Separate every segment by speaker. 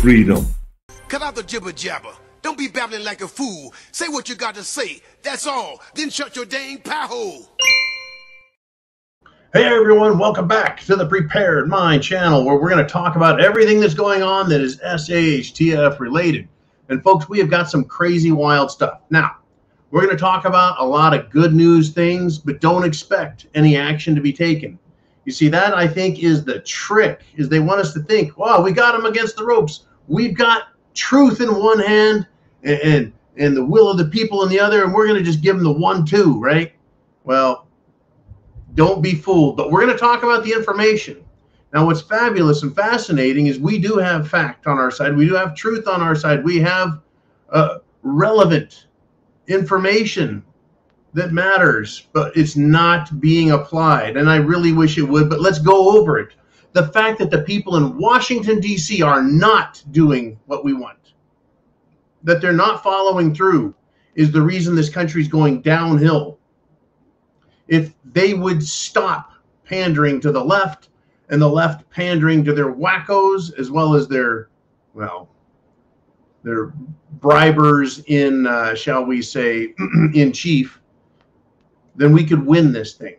Speaker 1: freedom.
Speaker 2: Cut out the jibber jabber. Don't be babbling like a fool. Say what you got to say. That's all. Then shut your dang pie hole.
Speaker 3: Hey everyone, welcome back to the Prepared Mind channel, where we're going to talk about everything that's going on that is Shtf related. And folks, we have got some crazy wild stuff. Now, we're going to talk about a lot of good news things, but don't expect any action to be taken. You see, that I think is the trick, is they want us to think, wow, we got them against the ropes. We've got truth in one hand and the will of the people in the other, and we're going to just give them the 1-2, right? Well, don't be fooled, but we're going to talk about the information. Now, what's fabulous and fascinating is we do have fact on our side. We do have truth on our side. We have relevant information that matters, but it's not being applied. And I really wish it would, but let's go over it. The fact that the people in Washington, D.C. are not doing what we want, that they're not following through, is the reason this country's going downhill. If they would stop pandering to the left, and the left pandering to their wackos, as well as their, well, their bribers in, shall we say, in chief, then we could win this thing.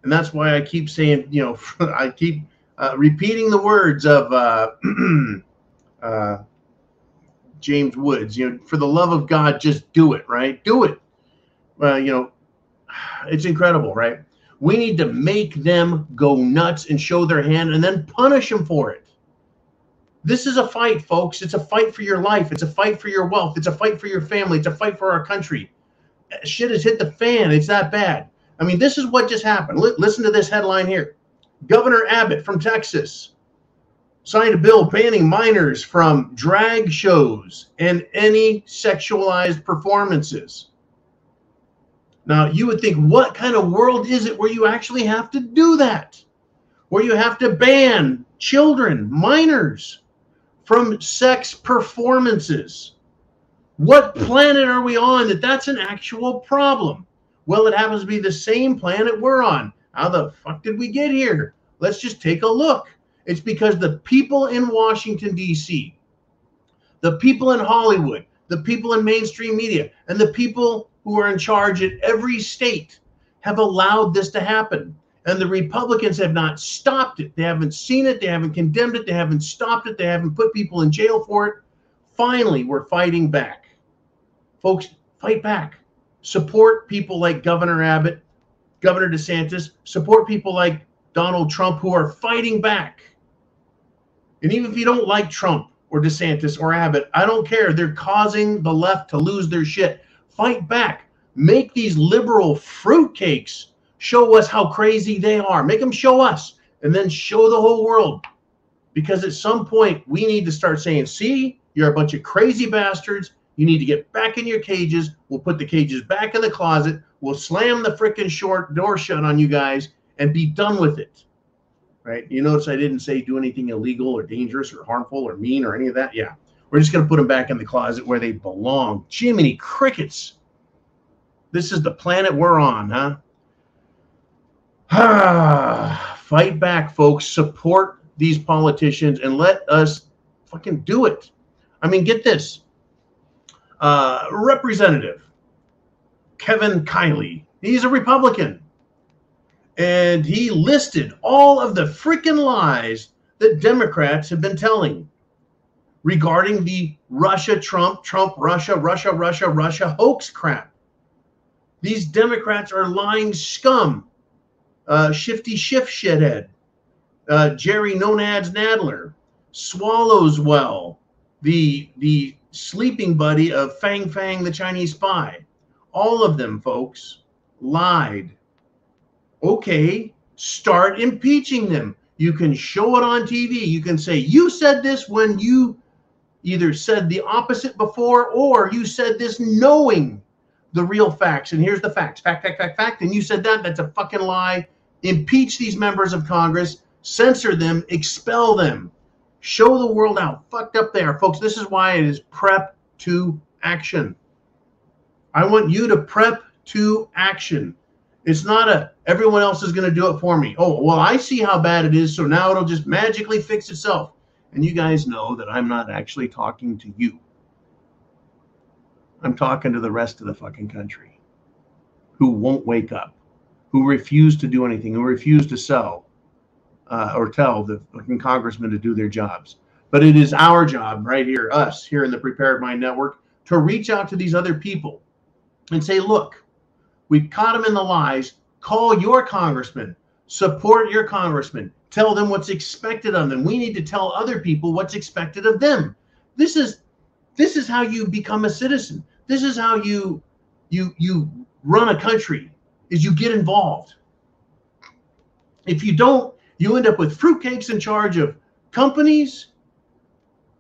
Speaker 3: And that's why I keep saying, you know, I keep repeating the words of James Woods, you know, for the love of God, just do it, right? Do it. You know, it's incredible, right? We need to make them go nuts and show their hand and then punish them for it. This is a fight, folks. It's a fight for your life. It's a fight for your wealth. It's a fight for your family. It's a fight for our country. Shit has hit the fan. It's that bad. I mean, this is what just happened. Listen to this headline here. Governor Abbott from Texas signed a bill banning minors from drag shows and any sexualized performances. Now, you would think, what kind of world is it where you actually have to do that? Where you have to ban children, minors, from sex performances? What planet are we on that that's an actual problem? Well, it happens to be the same planet we're on. How the fuck did we get here? Let's just take a look. It's because the people in Washington, D.C., the people in Hollywood, the people in mainstream media, and the people who are in charge at every state have allowed this to happen. And the Republicans have not stopped it. They haven't seen it. They haven't condemned it. They haven't stopped it. They haven't put people in jail for it. Finally, we're fighting back. Folks, fight back. Support people like Governor Abbott, Governor DeSantis. Support people like Donald Trump who are fighting back. And even if you don't like Trump or DeSantis or Abbott, I don't care. They're causing the left to lose their shit. Fight back. Make these liberal fruitcakes show us how crazy they are. Make them show us and then show the whole world. Because at some point, we need to start saying, see, you're a bunch of crazy bastards. You need to get back in your cages. We'll put the cages back in the closet. We'll slam the frickin' short door shut on you guys and be done with it. Right? You notice I didn't say do anything illegal or dangerous or harmful or mean or any of that. Yeah. We're just going to put them back in the closet where they belong. Jiminy crickets. This is the planet we're on, huh? Fight back, folks. Support these politicians and let us fucking do it. I mean, get this. Representative Kevin Kiley, he's a Republican. And he listed all of the freaking lies that Democrats have been telling regarding the Russia-Trump, Trump-Russia hoax crap. These Democrats are lying scum. Shifty Schiff shithead. Jerry Nonads Nadler. Swallows Well. The sleeping buddy of Fang Fang the Chinese spy. All of them, folks, lied. Okay, start impeaching them. You can show it on TV. You can say, you said this when you either said the opposite before, or you said this knowing the real facts. And here's the facts. Fact. And you said that. That's a fucking lie. Impeach these members of Congress. Censor them. Expel them. Show the world how fucked up they are. Folks, this is why it is prep to action. I want you to prep to action. It's not everyone else is going to do it for me. Oh, well, I see how bad it is, so now it'll just magically fix itself. And you guys know that I'm not actually talking to you. I'm talking to the rest of the fucking country who won't wake up, who refuse to do anything, who refuse to sell or tell the fucking congressmen to do their jobs. But it is our job right here, us here in the Prepared Mind Network, to reach out to these other people and say, look, we caught them in the lies. Call your congressman, support your congressman, tell them what's expected of them. We need to tell other people what's expected of them. This is how you become a citizen. This is how you run a country, is you get involved. If you don't, you end up with fruitcakes in charge of companies,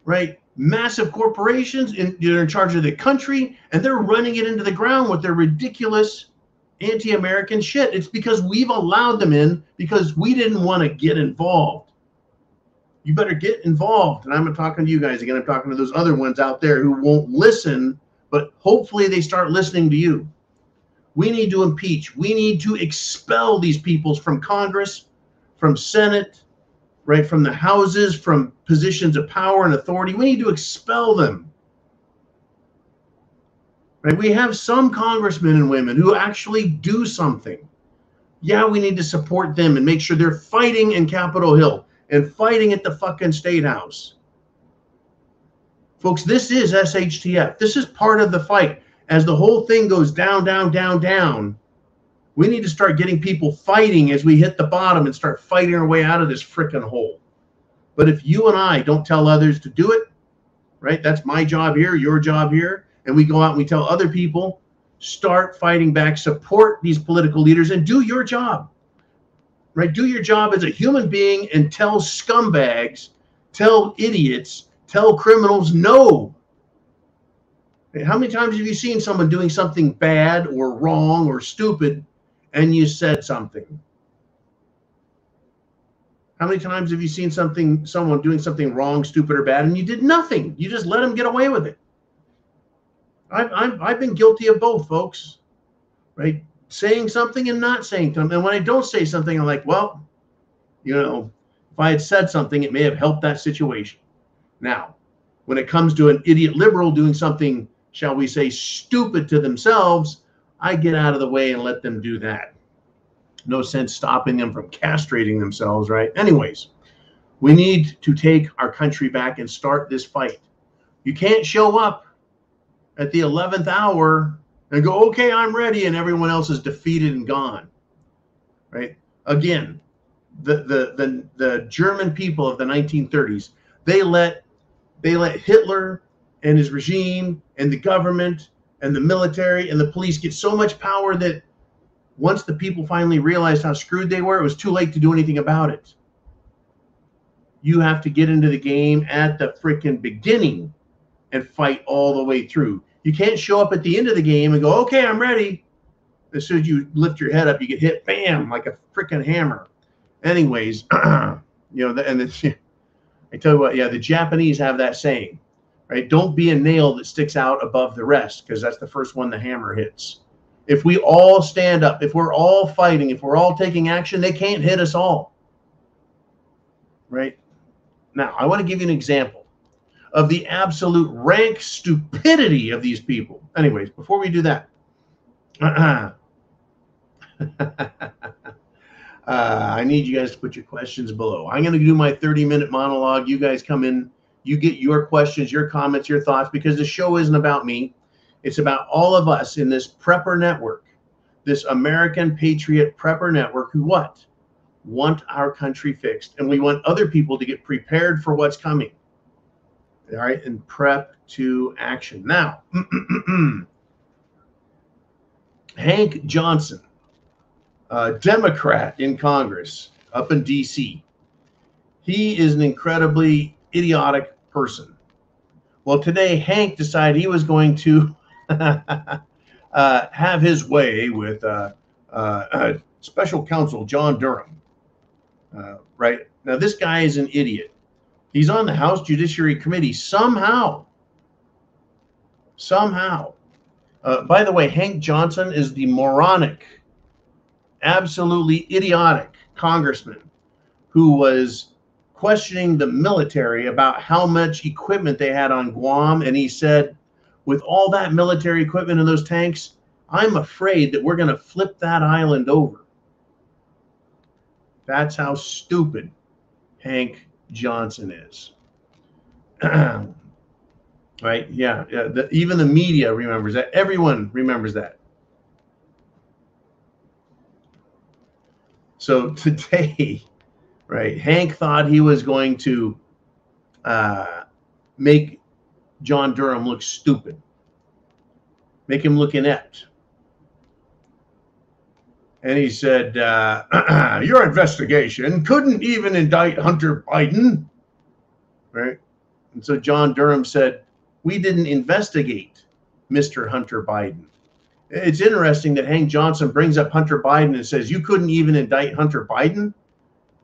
Speaker 3: right? Massive corporations, they're in charge of the country, and they're running it into the ground with their ridiculous anti-American shit. It's because we've allowed them in because we didn't want to get involved. You better get involved. And I'm not talking to you guys again. I'm talking to those other ones out there who won't listen, but hopefully they start listening to you. We need to impeach. We need to expel these people from Congress, from Senate, right, from the houses, from positions of power and authority. We need to expel them. Right? We have some congressmen and women who actually do something. Yeah, we need to support them and make sure they're fighting in Capitol Hill and fighting at the fucking State House. Folks, this is SHTF. This is part of the fight. As the whole thing goes down, down, down, down, we need to start getting people fighting as we hit the bottom and start fighting our way out of this frickin' hole. But if you and I don't tell others to do it, right, that's my job here, your job here, and we go out and we tell other people, start fighting back, support these political leaders, and do your job, right? Do your job as a human being and tell scumbags, tell idiots, tell criminals no. How many times have you seen someone doing something bad or wrong or stupid and you said something? How many times have you seen someone doing something wrong, stupid, or bad, and you did nothing? You just let them get away with it. I've been guilty of both, folks, right? Saying something and not saying something. And when I don't say something, I'm like, well, you know, if I had said something, it may have helped that situation. Now, when it comes to an idiot liberal doing something, shall we say, stupid to themselves, I get out of the way and let them do that. No sense stopping them from castrating themselves, right? Anyways, we need to take our country back and start this fight. You can't show up at the 11th hour and go, okay, I'm ready, and everyone else is defeated and gone, right? Again, the German people of the 1930s, they let Hitler and his regime and the government and the military and the police get so much power that once the people finally realized how screwed they were, it was too late to do anything about it. You have to get into the game at the freaking beginning and fight all the way through. You can't show up at the end of the game and go, okay, I'm ready. As soon as you lift your head up, you get hit, bam, like a freaking hammer. Anyways, you know, and I tell you what, yeah, the Japanese have that saying, right? Don't be a nail that sticks out above the rest, because that's the first one the hammer hits. If we all stand up, if we're all fighting, if we're all taking action, they can't hit us all, right? Now, I want to give you an example of the absolute rank stupidity of these people. Anyways, before we do that, I need you guys to put your questions below. I'm going to do my 30-minute monologue. You guys come in, you get your questions, your comments, your thoughts, because the show isn't about me. It's about all of us in this prepper network, this American patriot prepper network who what? Want our country fixed. And we want other people to get prepared for what's coming. All right, and prep to action. Now, Hank Johnson, a Democrat in Congress up in D.C., he is an incredibly idiotic person. Well, today, Hank decided he was going to have his way with special counsel John Durham. Right? Now, this guy is an idiot. He's on the House Judiciary Committee somehow. By the way, Hank Johnson is the moronic, absolutely idiotic congressman who was questioning the military about how much equipment they had on Guam. And he said, with all that military equipment in those tanks, I'm afraid that we're going to flip that island over. That's how stupid Hank Johnson is. Right? Yeah. Even the media remembers that. Everyone remembers that. So today, right, Hank thought he was going to make John Durham look stupid, make him look inept. And he said, your investigation couldn't even indict Hunter Biden. Right? And so John Durham said, we didn't investigate Mr. Hunter Biden. It's interesting that Hank Johnson brings up Hunter Biden and says, you couldn't even indict Hunter Biden.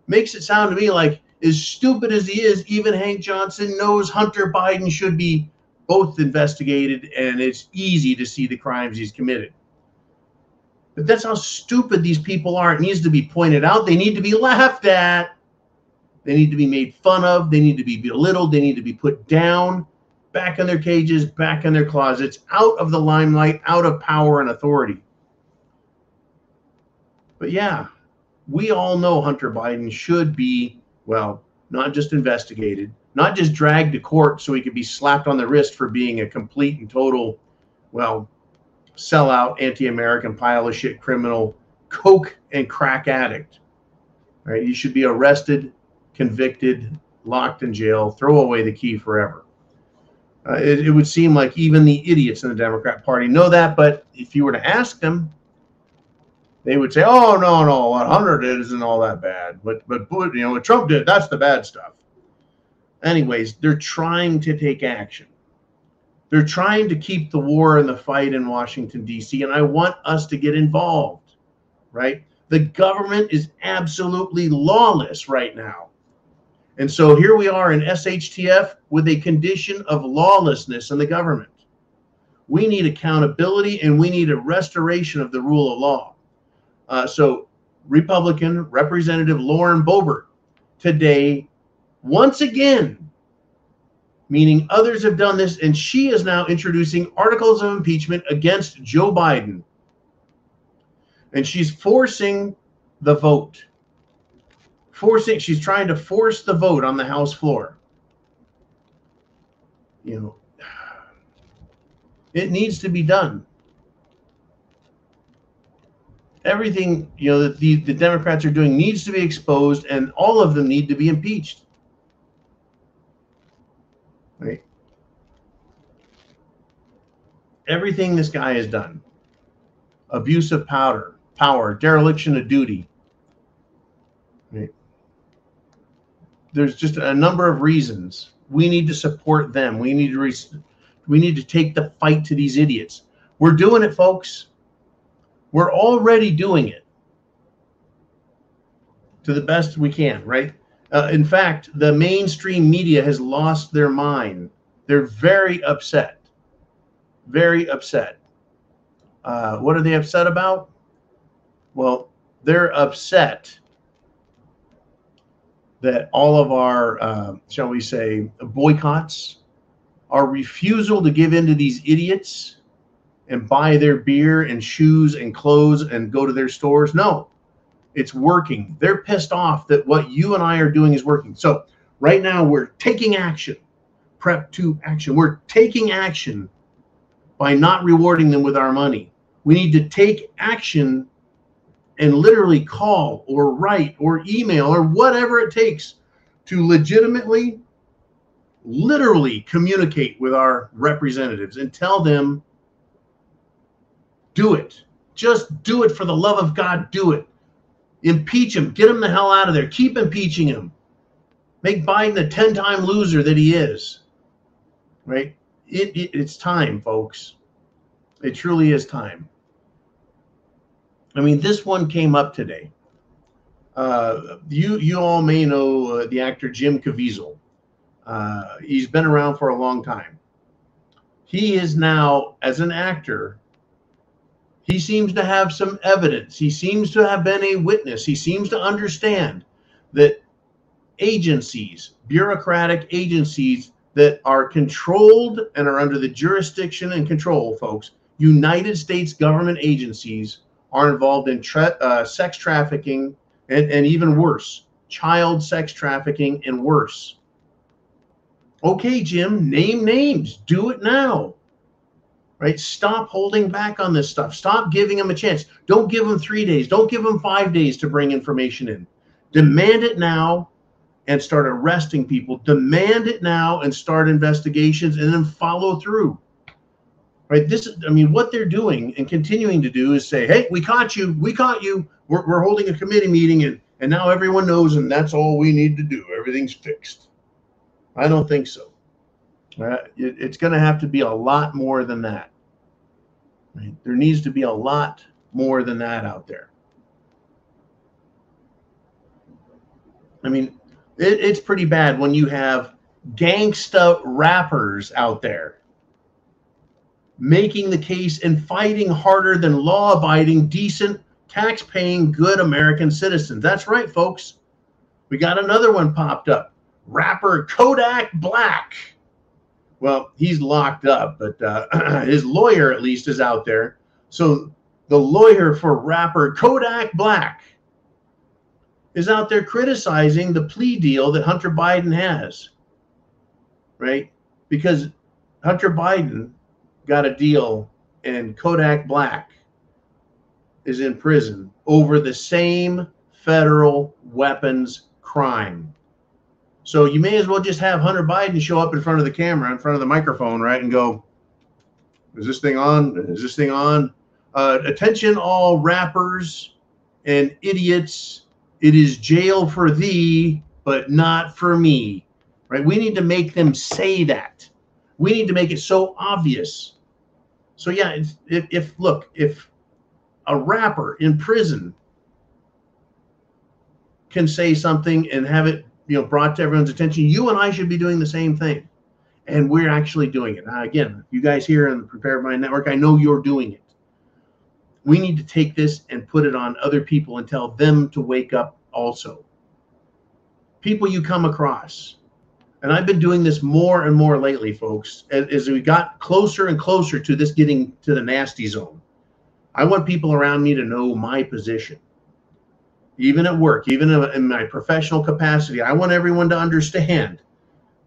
Speaker 3: Makes it sound to me like, as stupid as he is, even Hank Johnson knows Hunter Biden should be both investigated, and it's easy to see the crimes he's committed. But that's how stupid these people are. It needs to be pointed out. They need to be laughed at. They need to be made fun of. They need to be belittled. They need to be put down, back in their cages, back in their closets, out of the limelight, out of power and authority. But yeah, we all know Hunter Biden should be, well, not just investigated, not just dragged to court so he could be slapped on the wrist for being a complete and total, well, sellout, anti-American, pile of shit criminal, coke and crack addict. Right? He should be arrested, convicted, locked in jail, throw away the key forever. It would seem like even the idiots in the Democrat Party know that, but if you were to ask them, they would say, oh, no, what Hunter did isn't all that bad. But you know, what Trump did, that's the bad stuff. Anyways, they're trying to take action. They're trying to keep the war and the fight in Washington, D.C., and I want us to get involved, right? The government is absolutely lawless right now. And so here we are in SHTF with a condition of lawlessness in the government. We need accountability, and we need a restoration of the rule of law. So Republican Representative Lauren Boebert today, once again, meaning others have done this, and she is now introducing articles of impeachment against Joe Biden. And she's forcing the vote. She's trying to force the vote on the House floor. You know, it needs to be done. Everything, you know, that the Democrats are doing needs to be exposed, and all of them need to be impeached. Right? Everything this guy has done, abuse of power, dereliction of duty. Right? There's just a number of reasons we need to support them. We need to take the fight to these idiots. We're doing it, folks. We're already doing it to the best we can, right? In fact, the mainstream media has lost their mind. They're very upset. Very upset. What are they upset about? Well, they're upset that all of our, shall we say, boycotts, our refusal to give in to these idiots and buy their beer and shoes and clothes and go to their stores. No, it's working. They're pissed off that what you and I are doing is working. So right now we're taking action. Prep to action. We're taking action by not rewarding them with our money. We need to take action and literally call or write or email or whatever it takes to legitimately, literally communicate with our representatives and tell them, do it. Just do it, for the love of God, do it. Impeach him. Get him the hell out of there. Keep impeaching him. Make Biden the 10-time loser that he is. Right? It's time, folks. It truly is time. I mean, this one came up today. You all may know the actor Jim Caviezel. He's been around for a long time. He is now, as an actor, he seems to have some evidence. He seems to have been a witness. He seems to understand that agencies, bureaucratic agencies that are controlled and are under the jurisdiction and control, folks. United States government agencies are involved in sex trafficking and even worse, child sex trafficking and worse. Okay, Jim, name names. Do it now. Right? Stop holding back on this stuff. Stop giving them a chance. Don't give them 3 days. Don't give them 5 days to bring information in. Demand it now and start arresting people. Demand it now and start investigations and then follow through. Right? This is, I mean, what they're doing and continuing to do is say, hey, we caught you. We caught you. We're holding a committee meeting and now everyone knows and that's all we need to do. Everything's fixed. I don't think so. It's going to have to be a lot more than that. Right? There needs to be a lot more than that out there. I mean, it's pretty bad when you have gangsta rappers out there making the case and fighting harder than law-abiding, decent, tax-paying, good American citizens. That's right, folks. We got another one popped up. Rapper Kodak Black. Well, he's locked up, but his lawyer at least is out there. So the lawyer for rapper Kodak Black is out there criticizing the plea deal that Hunter Biden has, right? Because Hunter Biden got a deal and Kodak Black is in prison over the same federal weapons crime. So you may as well just have Hunter Biden show up in front of the camera, in front of the microphone, right, and go, is this thing on? Is this thing on? Attention all rappers and idiots. It is jail for thee, but not for me, right? We need to make them say that. We need to make it so obvious. So yeah, if a rapper in prison can say something and have it, brought to everyone's attention, you and I should be doing the same thing. And we're actually doing it. Now, again, you guys here in the Prepared Mind Network, I know you're doing it. We need to take this and put it on other people and tell them to wake up also. People you come across. And I've been doing this more and more lately, folks, as we got closer and closer to this getting to the nasty zone. I want people around me to know my position. Even at work, even in my professional capacity, I want everyone to understand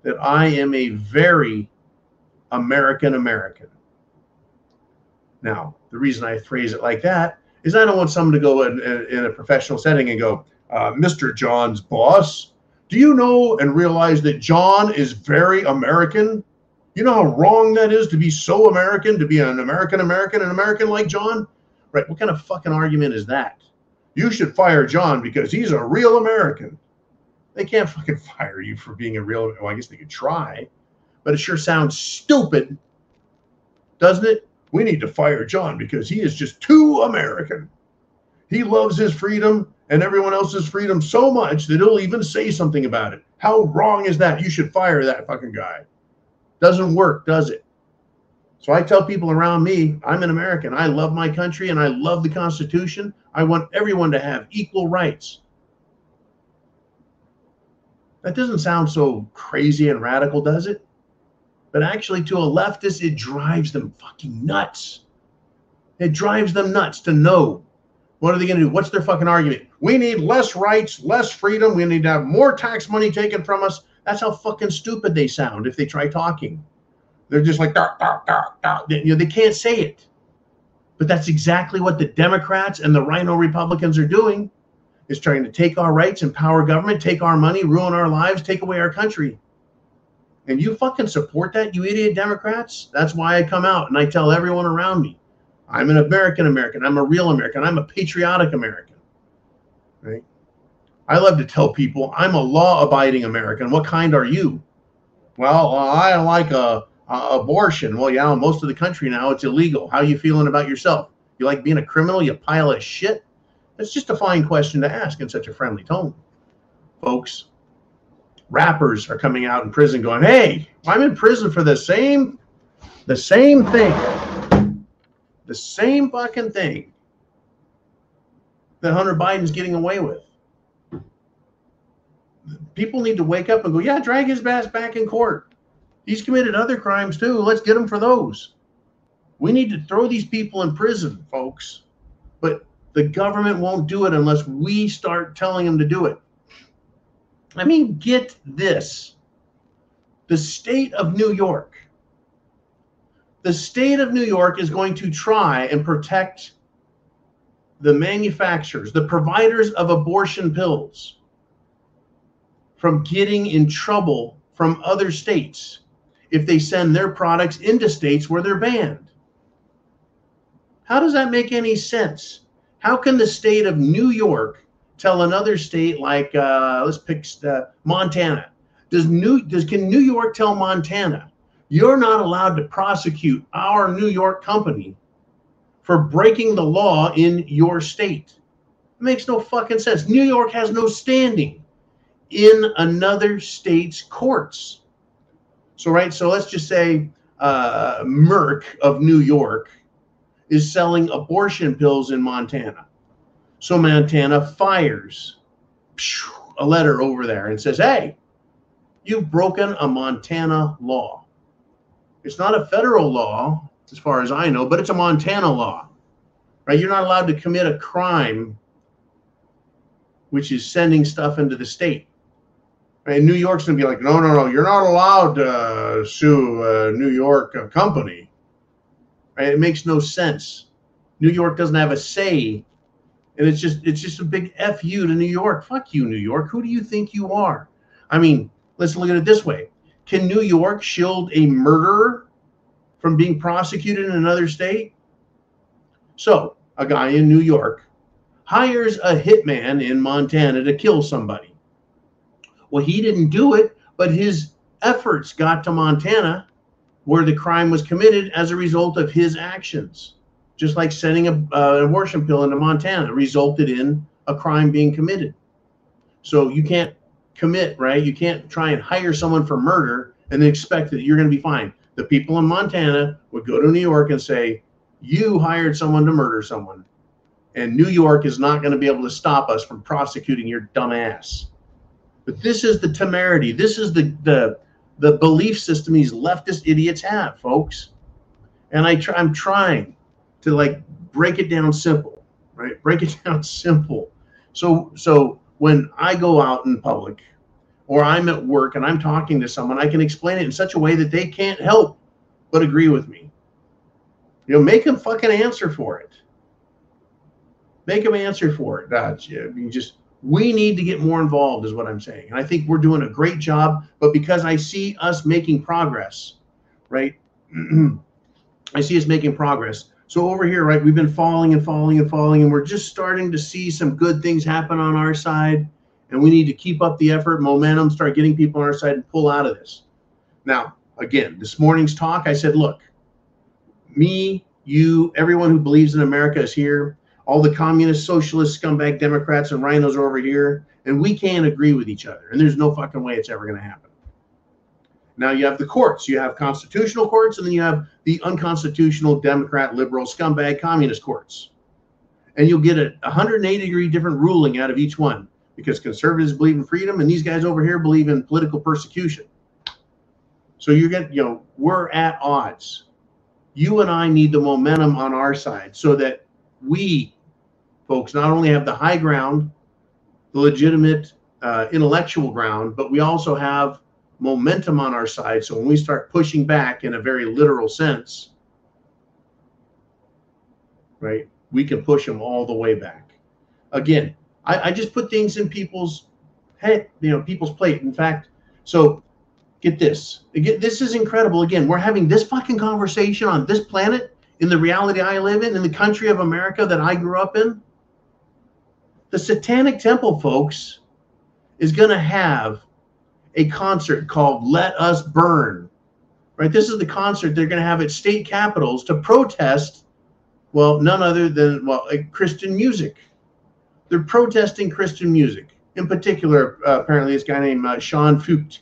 Speaker 3: that I am a very American. Now, the reason I phrase it like that is I don't want someone to go in a professional setting and go, Mr. John's boss, do you know and realize that John is very American? You know how wrong that is to be so American, to be an American like John? Right, what kind of fucking argument is that? You should fire John because he's a real American. They can't fucking fire you for being a real, well, I guess they could try, but it sure sounds stupid, doesn't it? We need to fire John because he is just too American. He loves his freedom and everyone else's freedom so much that he'll even say something about it. How wrong is that? You should fire that fucking guy. Doesn't work, does it? So I tell people around me, I'm an American. I love my country and I love the Constitution. I want everyone to have equal rights. That doesn't sound so crazy and radical, does it? But actually, to a leftist, it drives them fucking nuts. It drives them nuts to know. What are they going to do? What's their fucking argument? We need less rights, less freedom. We need to have more tax money taken from us. That's how fucking stupid they sound if they try talking. They're just like, dah, dah, dah, dah. They can't say it. But that's exactly what the Democrats and the Rhino Republicans are doing, is trying to take our rights, empower government, take our money, ruin our lives, take away our country. And you fucking support that, you idiot Democrats? That's why I come out and I tell everyone around me, I'm an American. I'm a real American. I'm a patriotic American. Right? I love to tell people I'm a law-abiding American. What kind are you? Well, I like abortion. Well, yeah, most of the country now it's illegal. How are you feeling about yourself? You like being a criminal, you pile of shit? It's just a fine question to ask in such a friendly tone. Folks, rappers are coming out in prison going, hey, I'm in prison for the same thing. The same fucking thing that Hunter Biden's getting away with. people need to wake up and go, yeah, drag his ass back in court. He's committed other crimes too. Let's get him for those. We need to throw these people in prison, folks. But the government won't do it unless we start telling them to do it. I mean, get this. The state of New York. The state of New York is going to try and protect the manufacturers, the providers of abortion pills, from getting in trouble from other states if they send their products into states where they're banned. How does that make any sense? How can the state of New York tell another state like, let's pick Montana. Can New York tell Montana, you're not allowed to prosecute our New York company for breaking the law in your state? It makes no fucking sense. New York has no standing in another state's courts. So, right, so let's just say Merck of New York is selling abortion pills in Montana. So Montana fires a letter over there and says, hey, you've broken a Montana law. It's not a federal law, as far as I know, but it's a Montana law, right? You're not allowed to commit a crime, which is sending stuff into the state. Right? New York's going to be like, no, no, no, you're not allowed to sue a New York company. Right? It makes no sense. New York doesn't have a say, and it's just a big F you to New York. Fuck you, New York. Who do you think you are? I mean, let's look at it this way. Can New York shield a murderer from being prosecuted in another state? So a guy in New York hires a hitman in Montana to kill somebody. Well, he didn't do it, but his efforts got to Montana where the crime was committed as a result of his actions. Just like sending an abortion pill into Montana resulted in a crime being committed. So you can't commit, right? You can't try and hire someone for murder and then expect that you're going to be fine. The people in Montana would go to New York and say, you hired someone to murder someone, and New York is not going to be able to stop us from prosecuting your dumb ass. But this is the temerity. This is the belief system these leftist idiots have, folks. And I'm trying to like break it down simple, right? Break it down simple. So when I go out in public or I'm at work and I'm talking to someone, I can explain it in such a way that they can't help but agree with me. You know, make them fucking answer for it. Make them answer for it. We need to get more involved is what I'm saying. And I think we're doing a great job, but because I see us making progress, right? I see us making progress. So over here, right, we've been falling and falling and falling, and we're just starting to see some good things happen on our side, and we need to keep up the effort, momentum, start getting people on our side and pull out of this. Now, again, this morning's talk, I said, look, me, you, everyone who believes in America is here. All the communist, socialist, scumbag Democrats and rhinos are over here, and we can't agree with each other, and there's no fucking way it's ever going to happen. Now you have the courts. You have constitutional courts, and then you have the unconstitutional Democrat, liberal, scumbag, communist courts. And you'll get a 180-degree different ruling out of each one because conservatives believe in freedom, and these guys over here believe in political persecution. So we're at odds. You and I need the momentum on our side so that we, folks, not only have the high ground, the legitimate intellectual ground, but we also have momentum on our side. So when we start pushing back in a very literal sense, right, we can push them all the way back. Again, I just put things in people's head, people's plate. In fact, so get this. Again, this is incredible. Again, we're having this fucking conversation on this planet, in the reality I live in the country of America that I grew up in. The Satanic Temple, folks, is going to have a concert called Let Us Burn, right? This is the concert they're going to have at state capitals to protest, well, none other than, Christian music. They're protesting Christian music. In particular, apparently this guy named Sean Fucht,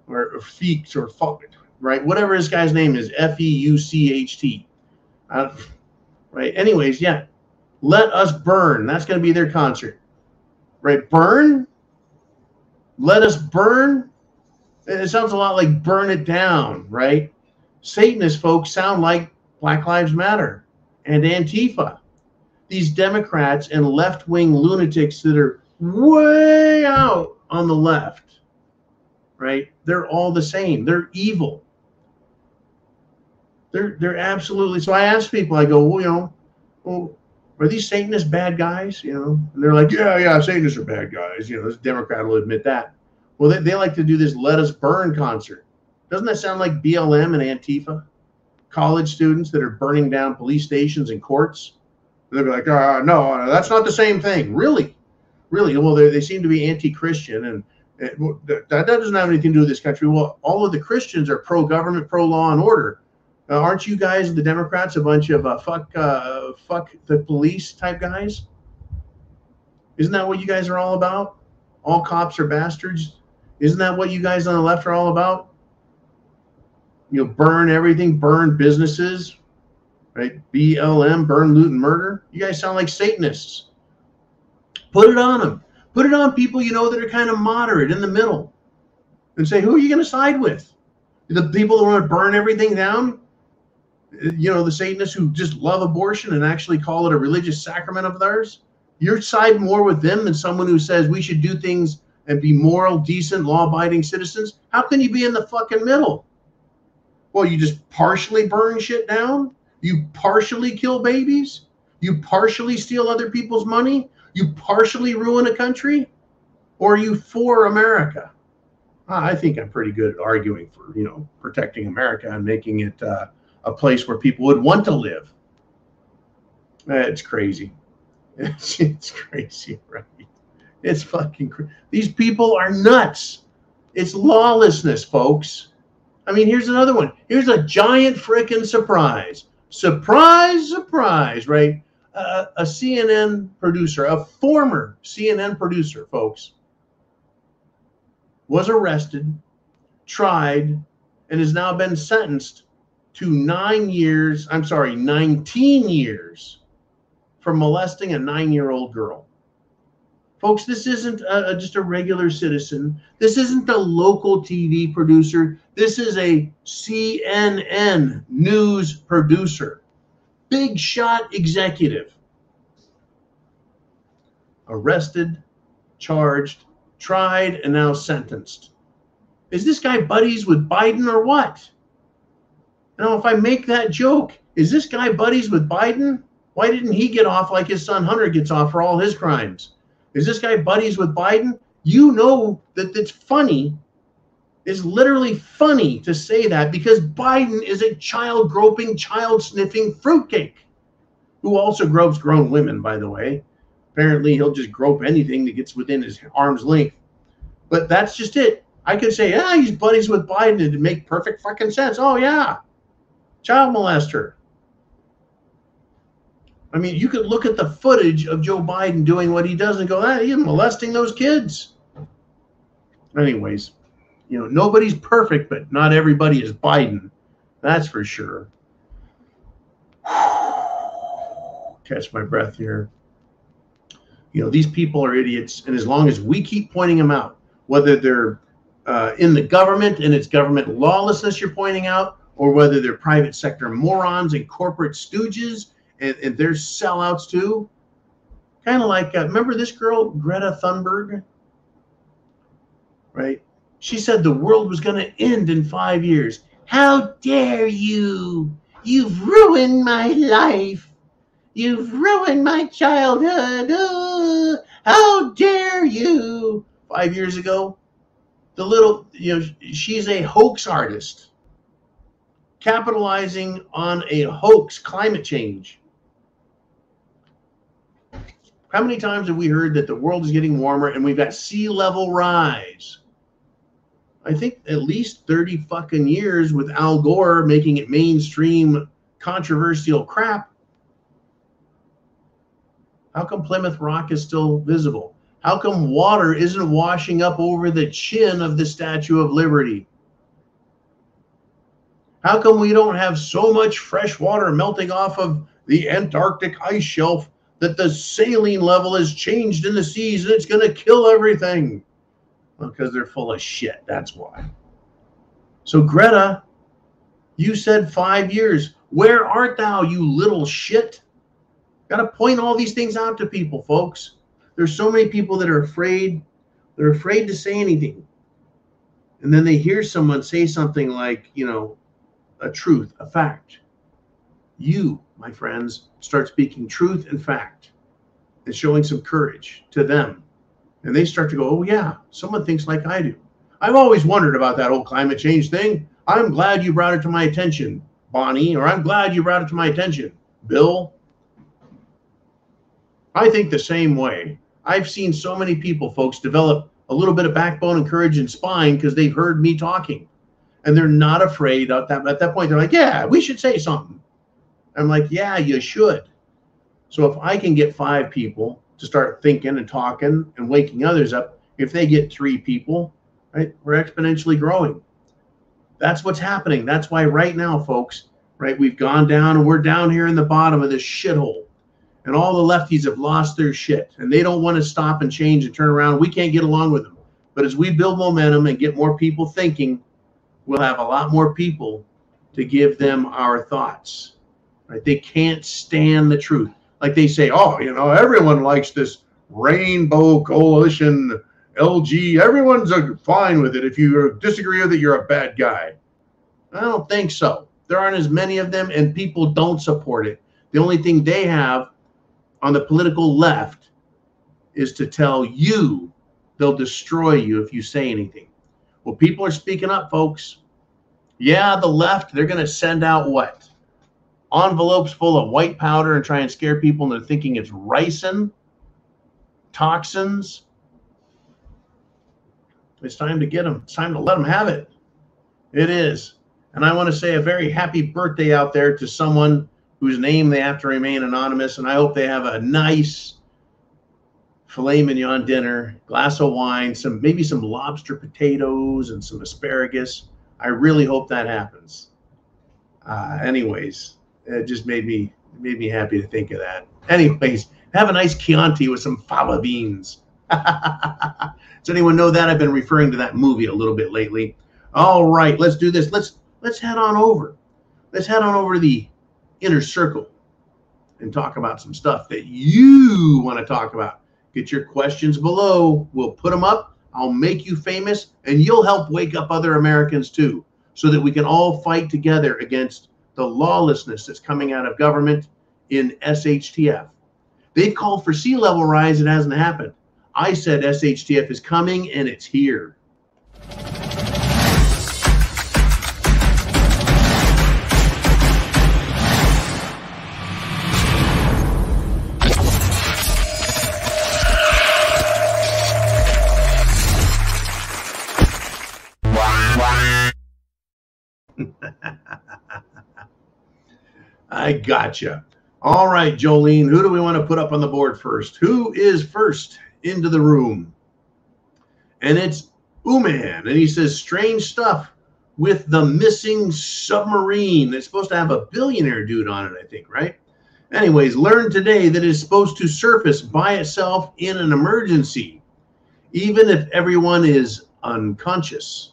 Speaker 3: or Feeks, or Fucht, right? Whatever this guy's name is, Feucht. Right? Anyways, yeah. Let Us Burn. That's going to be their concert. Right? Burn? Let us burn. It sounds a lot like burn it down, right? Satanists, folks, sound like Black Lives Matter and Antifa. These Democrats and left-wing lunatics that are way out on the left, right? They're all the same. They're evil. They're absolutely. So I ask people, I go, well, are these Satanists bad guys? And they're like, yeah, Satanists are bad guys. This Democrat will admit that. Well, they like to do this "Let Us Burn" concert. Doesn't that sound like BLM and Antifa? College students that are burning down police stations and courts. They'll be like, no, that's not the same thing. Really? Well, they seem to be anti-Christian, and that doesn't have anything to do with this country. Well, all of the Christians are pro-government, pro-law and order. Aren't you guys, the Democrats, a bunch of fuck the police type guys? Isn't that what you guys are all about? All cops are bastards. Isn't that what you guys on the left are all about? Burn everything, burn businesses, right? BLM, burn, loot, and murder. You guys sound like Satanists. Put it on them. Put it on people that are kind of moderate in the middle, and say, who are you going to side with? The people who want to burn everything down? The Satanists who just love abortion and actually call it a religious sacrament of theirs? You're side more with them than someone who says we should do things and be moral, decent, law-abiding citizens? How can you be in the fucking middle? Well, you just partially burn shit down? You partially kill babies? You partially steal other people's money? You partially ruin a country? Or are you for America? I think I'm pretty good at arguing for, protecting America and making it a place where people would want to live. It's crazy. It's crazy, right? It's fucking crazy. These people are nuts. It's lawlessness, folks. I mean, here's another one. Here's a giant frickin' surprise. Surprise, surprise, right? A CNN producer, a former CNN producer, folks, was arrested, tried, and has now been sentenced to 19 years for molesting a 9-year-old girl. Folks, this isn't just a regular citizen. This isn't a local TV producer. This is a CNN news producer. Big shot executive. Arrested, charged, tried, and now sentenced. Is this guy buddies with Biden or what? If I make that joke, is this guy buddies with Biden? Why didn't he get off like his son Hunter gets off for all his crimes? Is this guy buddies with Biden? You know that it's funny. It's literally funny to say that because Biden is a child-groping, child-sniffing fruitcake who also gropes grown women, by the way. Apparently, he'll just grope anything that gets within his arm's length. But that's just it. I could say, yeah, he's buddies with Biden. It'd make perfect fucking sense. Oh, yeah. Child molester. I mean, you could look at the footage of Joe Biden doing what he does and go, he's molesting those kids. Anyways, nobody's perfect, but not everybody is Biden. That's for sure. Catch my breath here. These people are idiots. And as long as we keep pointing them out, whether they're in the government and it's government lawlessness you're pointing out, or whether they're private sector morons and corporate stooges, and they're sellouts too. Kind of like, remember this girl, Greta Thunberg? Right? She said the world was going to end in 5 years. How dare you? You've ruined my life. You've ruined my childhood. How dare you? 5 years ago, the little, she's a hoax artist, capitalizing on a hoax, climate change. How many times have we heard that the world is getting warmer and we've got sea level rise? I think at least 30 fucking years with Al Gore making it mainstream controversial crap. How come Plymouth Rock is still visible? How come water isn't washing up over the chin of the Statue of Liberty? How come we don't have so much fresh water melting off of the Antarctic ice shelf that the saline level has changed in the seas and it's going to kill everything? Because they're full of shit. That's why. So Greta, you said 5 years. Where art thou, you little shit? Got to point all these things out to people, folks. There's so many people that are afraid. They're afraid to say anything. And then they hear someone say something like, you know, a truth, a fact. You, my friends, start speaking truth and fact and showing some courage to them. And they start to go, oh, yeah, someone thinks like I do. I've always wondered about that whole climate change thing. I'm glad you brought it to my attention, Bonnie, or I'm glad you brought it to my attention, Bill. I think the same way. I've seen so many people, folks, develop a little bit of backbone and courage and spine because they've heard me talking. And they're not afraid at that point. They're like, yeah, we should say something. I'm like, yeah, you should. So if I can get 5 people to start thinking and talking and waking others up, if they get 3 people, right, we're exponentially growing. That's what's happening. That's why right now, folks, right, we've gone down and we're down here in the bottom of this shithole. And all the lefties have lost their shit. And they don't want to stop and change and turn around. We can't get along with them. But as we build momentum and get more people thinking, we'll have a lot more people to give them our thoughts. Right? They can't stand the truth. Like they say, oh, you know, everyone likes this rainbow coalition, LG. Everyone's fine with it. If you disagree with it, you're a bad guy. I don't think so. There aren't as many of them, and people don't support it. The only thing they have on the political left is to tell you they'll destroy you if you say anything. Well, people are speaking up, folks. Yeah, the left, they're going to send out what? Envelopes full of white powder and try and scare people into thinking it's ricin, toxins. It's time to get them. It's time to let them have it. It is. And I want to say a very happy birthday out there to someone whose name they have to remain anonymous. And I hope they have a nice filet mignon dinner, glass of wine, maybe some lobster potatoes and some asparagus. I really hope that happens. Anyways, it just made me happy to think of that. Anyways, have a nice Chianti with some fava beans. Does anyone know that? I've been referring to that movie a little bit lately. All right, let's do this. Let's head on over. Let's head on over to the inner circle and talk about some stuff that you want to talk about. Get your questions below. We'll put them up. I'll make you famous, and you'll help wake up other Americans too, so that we can all fight together against the lawlessness that's coming out of government in SHTF. They've called for sea level rise. It hasn't happened. I said SHTF is coming, and it's here. I gotcha. All right, Jolene, who do we want to put up on the board first? Who is first into the room? And it's Uman, and he says, strange stuff with the missing submarine. It's supposed to have a billionaire dude on it, I think, right? Anyways, learned today that it's supposed to surface by itself in an emergency, even if everyone is unconscious.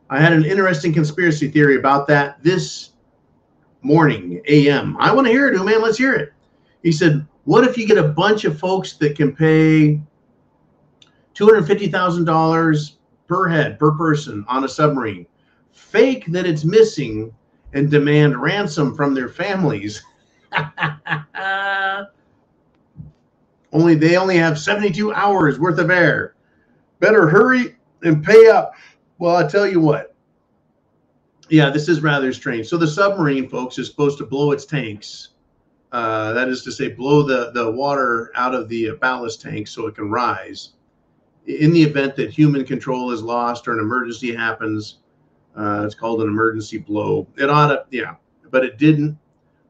Speaker 3: I had an interesting conspiracy theory about that this morning, AM. I want to hear it, Uman. Let's hear it. He said, what if you get a bunch of folks that can pay $250,000 per head, per person on a submarine, fake that it's missing, and demand ransom from their families? They only have 72 hours worth of air. Better hurry and pay up. Well, I'll tell you what. Yeah, this is rather strange. So the submarine, folks, is supposed to blow its tanks. That is to say, blow the water out of the ballast tank so it can rise. In the event that human control is lost or an emergency happens, it's called an emergency blow. It ought to, yeah, but it didn't.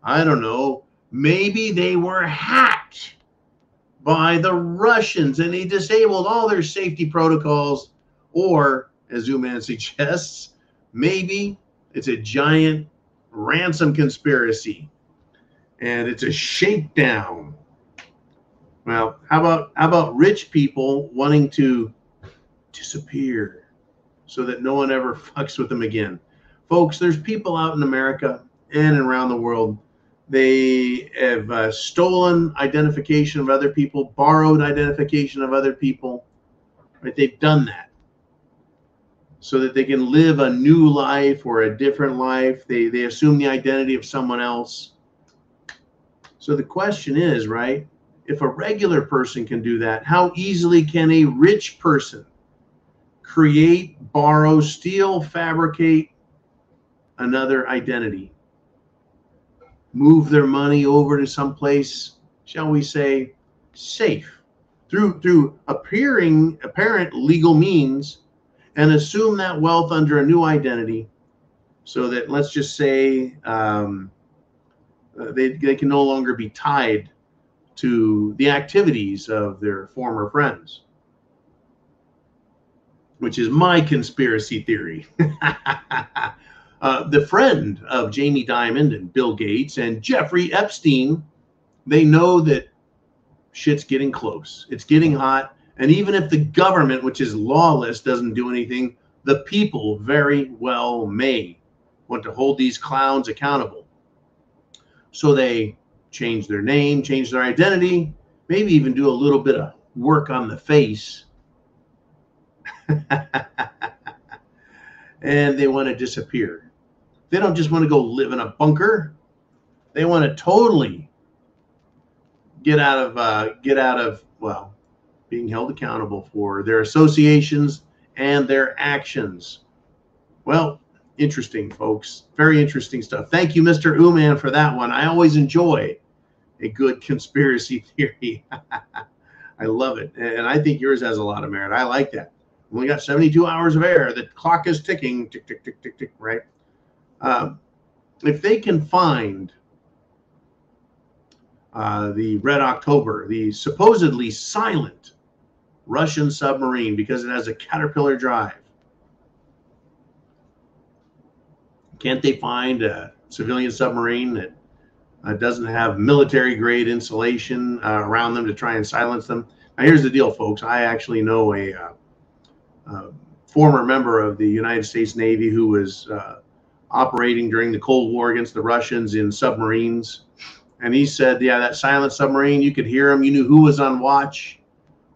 Speaker 3: I don't know. Maybe they were hacked by the Russians and they disabled all their safety protocols. Or, as Zuman suggests, maybe it's a giant ransom conspiracy and it's a shakedown. Well, how about rich people wanting to disappear so that no one ever fucks with them again. Folks, there's people out in America and around the world. They have stolen identification of other people, borrowed identification of other people. Right? They've done that so that they can live a new life or a different life. They assume the identity of someone else. So the question is, right, if a regular person can do that, how easily can a rich person create, borrow, steal, fabricate another identity? Move their money over to someplace, shall we say, safe through apparent legal means, and assume that wealth under a new identity, so that, let's just say, they can no longer be tied to the activities of their former friends, which is my conspiracy theory. The friend of Jamie Dimon and Bill Gates and Jeffrey Epstein, they know that shit's getting close. It's getting hot. And even if the government, which is lawless, doesn't do anything, the people very well may want to hold these clowns accountable. So they change their name, change their identity, maybe even do a little bit of work on the face. And they want to disappear. They don't just want to go live in a bunker. They want to totally get out of, well, being held accountable for their associations and their actions. Well, interesting, folks. Very interesting stuff. Thank you, Mr. Uman, for that one. I always enjoy a good conspiracy theory. I love it. And I think yours has a lot of merit. I like that. We got 72 hours of air. The clock is ticking, tick, tick, tick, tick, tick, right? If they can find the Red October, the supposedly silent Russian submarine, because it has a Caterpillar drive, can't they find a civilian submarine that doesn't have military-grade insulation around them to try and silence them? Now, here's the deal, folks. I actually know a former member of the United States Navy who was operating during the Cold War against the Russians in submarines. And he said, yeah, that silent submarine, you could hear them. You knew who was on watch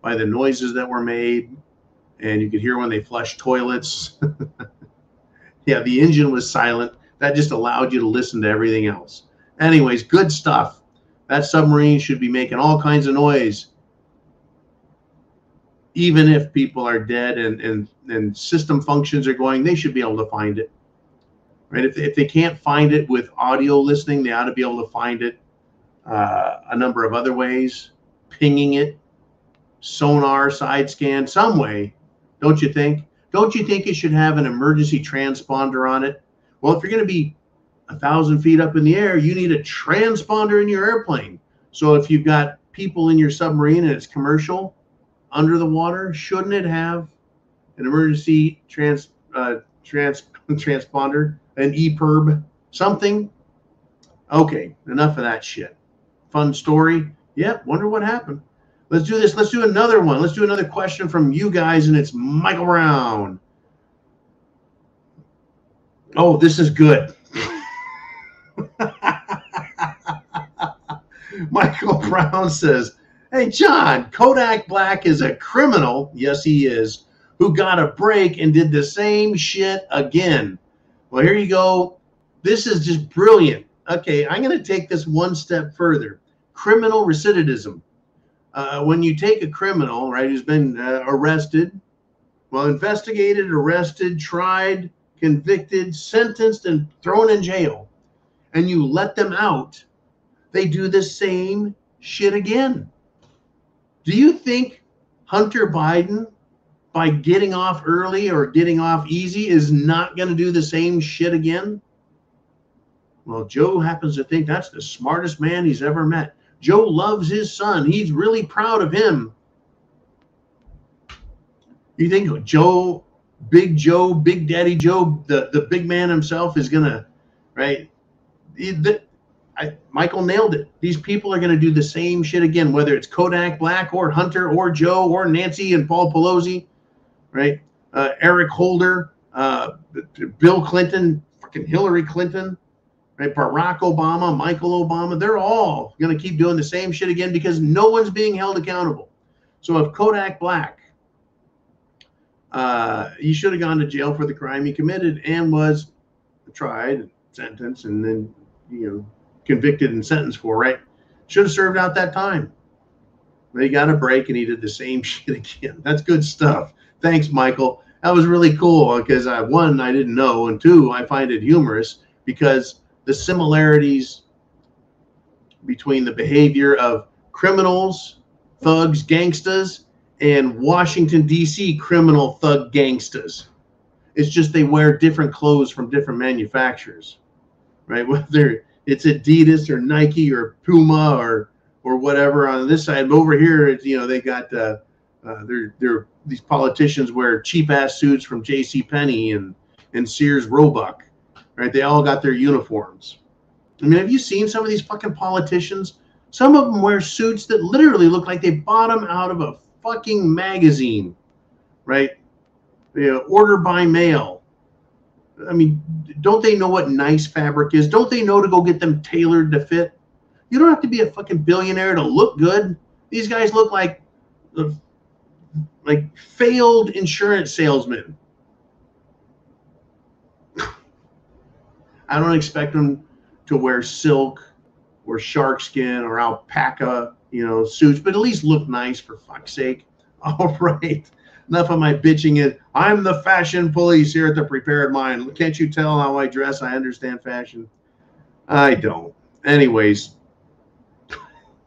Speaker 3: by the noises that were made. And you could hear when they flushed toilets. Yeah, the engine was silent. That just allowed you to listen to everything else. Anyways, good stuff. That submarine should be making all kinds of noise. Even if people are dead and system functions are going, they should be able to find it. Right? If they can't find it with audio listening, they ought to be able to find it a number of other ways. Pinging it, sonar, side scan, some way, don't you think? Don't you think it should have an emergency transponder on it? Well, if you're going to be 1,000 feet up in the air, you need a transponder in your airplane. So if you've got people in your submarine and it's commercial, under the water, shouldn't it have an emergency transponder, an EPIRB, something? Okay, enough of that shit. Fun story. Yep, wonder what happened. Let's do this. Let's do another one. Let's do another question from you guys, and it's Michael Brown. Oh, this is good. Michael Brown says, hey, John, Kodak Black is a criminal. Yes, he is. Who got a break and did the same shit again. Well, here you go. This is just brilliant. Okay, I'm going to take this one step further. Criminal recidivism. When you take a criminal, right, who's been arrested, well, investigated, arrested, tried, convicted, sentenced, and thrown in jail, and you let them out, they do the same shit again. Do you think Hunter Biden, by getting off early or getting off easy, is not going to do the same shit again? Well, Joe happens to think that's the smartest man he's ever met. Joe loves his son. He's really proud of him. You think Joe, Big Daddy Joe, the big man himself is going to, right? Michael nailed it. These people are going to do the same shit again, whether it's Kodak Black or Hunter or Joe or Nancy and Paul Pelosi. right? Eric Holder, Bill Clinton, fucking Hillary Clinton, right? Barack Obama, Michael Obama, they're all going to keep doing the same shit again because no one's being held accountable. So if Kodak Black, he should have gone to jail for the crime he committed and was tried, sentenced, and then, convicted and sentenced for, right? Should have served out that time. But he got a break and he did the same shit again. That's good stuff. Thanks, Michael. That was really cool because one, I didn't know, and two, I find it humorous because the similarities between the behavior of criminals, thugs, gangstas, and Washington, D.C. criminal thug gangstas. It's just they wear different clothes from different manufacturers, right? Whether it's Adidas or Nike or Puma or whatever on this side. But over here, it's, they got they're these politicians wear cheap ass suits from JCPenney and Sears Roebuck, right? They all got their uniforms. I mean, have you seen some of these fucking politicians? Some of them wear suits that literally look like they bought them out of a fucking magazine, right? Order by mail. I mean, don't they know what nice fabric is? Don't they know to go get them tailored to fit? You don't have to be a fucking billionaire to look good. These guys look like failed insurance salesmen. I don't expect them to wear silk or shark skin or alpaca, suits, but at least look nice, for fuck's sake. All right. Enough of my bitching. I'm the fashion police here at the Prepared Mind. Can't you tell how I dress? I understand fashion. I don't. Anyways.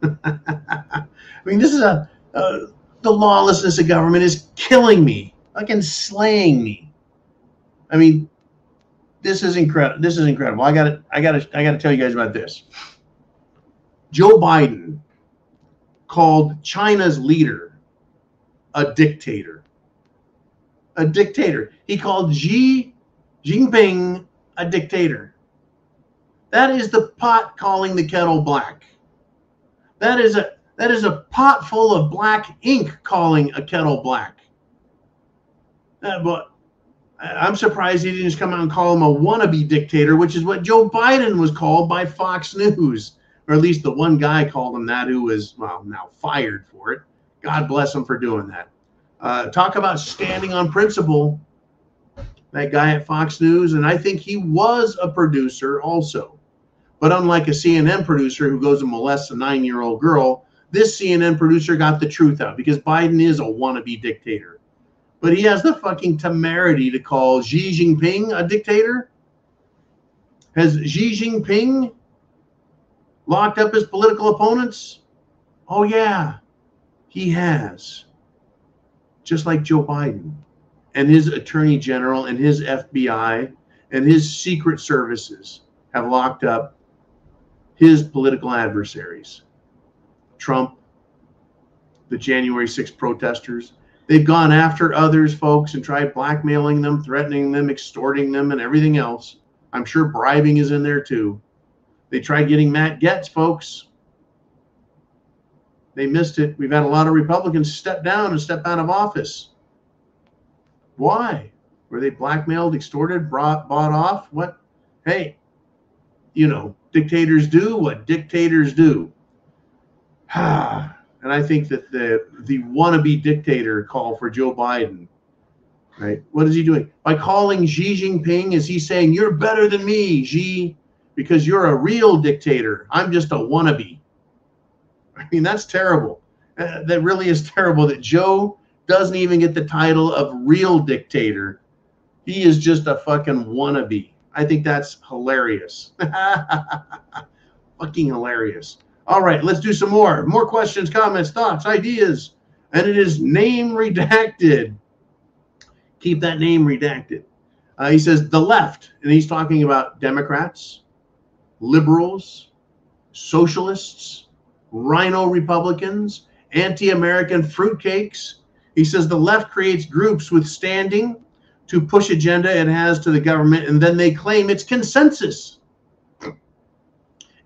Speaker 3: I mean, this is the lawlessness of government is killing me, fucking slaying me. I mean, this is incredible. This is incredible. I gotta tell you guys about this. Joe Biden called China's leader a dictator. A dictator. He called Xi Jinping a dictator. That is the pot calling the kettle black. That is a pot full of black ink calling a kettle black. But I'm surprised he didn't just come out and call him a wannabe dictator, which is what Joe Biden was called by Fox News. Or at least the one guy called him that who was, well, now fired for it. God bless him for doing that. Talk about standing on principle. That guy at Fox News, and I think he was a producer also. But unlike a CNN producer who goes and molests a 9-year-old girl, this CNN producer got the truth out because Biden is a wannabe dictator. But he has the fucking temerity to call Xi Jinping a dictator? Has Xi Jinping locked up his political opponents? Oh, yeah, he has. Just like Joe Biden and his attorney general and his FBI and his secret services have locked up his political adversaries. Trump, the January 6th protesters. They've gone after others, folks, and tried blackmailing them, threatening them, extorting them, and everything else. I'm sure bribing is in there too. They tried getting Matt Gaetz, folks. They missed it. We've had a lot of Republicans step down and step out of office. Why? Were they blackmailed, extorted, bought off? What? Hey, dictators do what dictators do. And I think that the wannabe dictator call for Joe Biden, right? What is he doing? By calling Xi Jinping, is he saying, you're better than me, Xi, because you're a real dictator. I'm just a wannabe. I mean, that's terrible. That really is terrible that Joe doesn't even get the title of real dictator. He is just a fucking wannabe. I think that's hilarious. Fucking hilarious. All right, let's do some more. More questions, comments, thoughts, ideas. And it is name redacted. Keep that name redacted. He says the left, and he's talking about Democrats, liberals, socialists, rhino Republicans, anti-American fruitcakes. He says the left creates groups with standing to push agenda it has to the government, and then they claim it's consensus.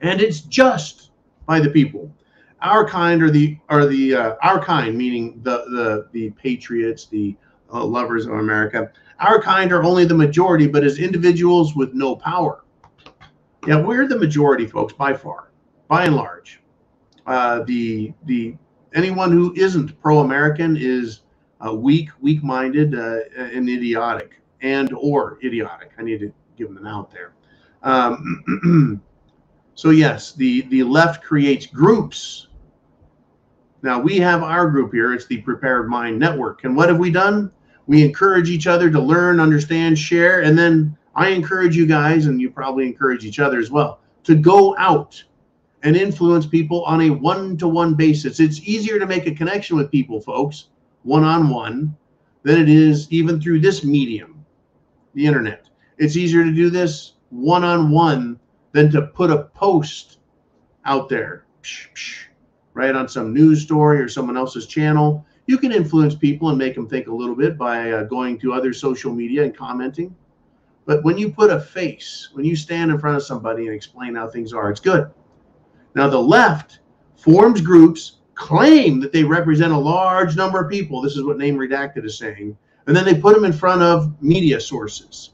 Speaker 3: And it's just by the people. Our kind our kind, meaning the patriots, the lovers of America. Our kind are only the majority, but as individuals with no power. Yeah, we're the majority, folks, by far, by and large. Anyone who isn't pro-American is weak-minded, and idiotic, or idiotic. I need to give them an out there. So yes, the left creates groups. Now we have our group here. It's the Prepared Mind Network. And what have we done? We encourage each other to learn, understand, share, and then I encourage you guys, and you probably encourage each other as well, to go out and influence people on a one-to-one basis. It's easier to make a connection with people, folks, one-on-one, than it is even through this medium, the internet. It's easier to do this one-on-one than to put a post out there, right, on some news story or someone else's channel. You can influence people and make them think a little bit by going to other social media and commenting. But when you put a face, when you stand in front of somebody and explain how things are, it's good. Now, the left forms groups, claim that they represent a large number of people. This is what Name Redacted is saying. And then they put them in front of media sources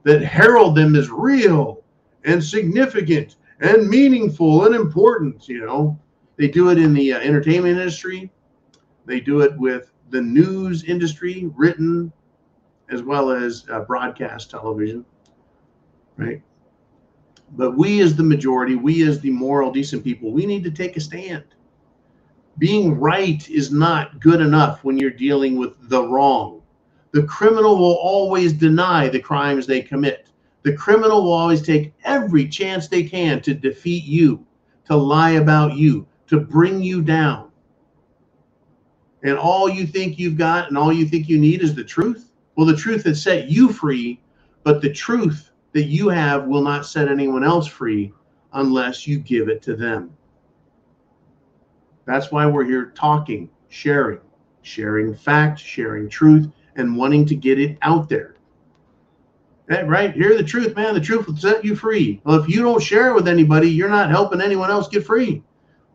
Speaker 3: that herald them as real and significant and meaningful and important. You know, they do it in the entertainment industry. They do it with the news industry, written as well as broadcast television, right? But we as the majority, we as the moral, decent people, we need to take a stand. Being right is not good enough when you're dealing with the wrong. The criminal will always deny the crimes they commit. The criminal will always take every chance they can to defeat you, to lie about you, to bring you down. And all you think you've got and all you think you need is the truth. Well, the truth has set you free, but the truth that you have will not set anyone else free unless you give it to them. That's why we're here talking, sharing facts, sharing truth, and wanting to get it out there. Right? Hear the truth, man. The truth will set you free. Well, if you don't share it with anybody, you're not helping anyone else get free.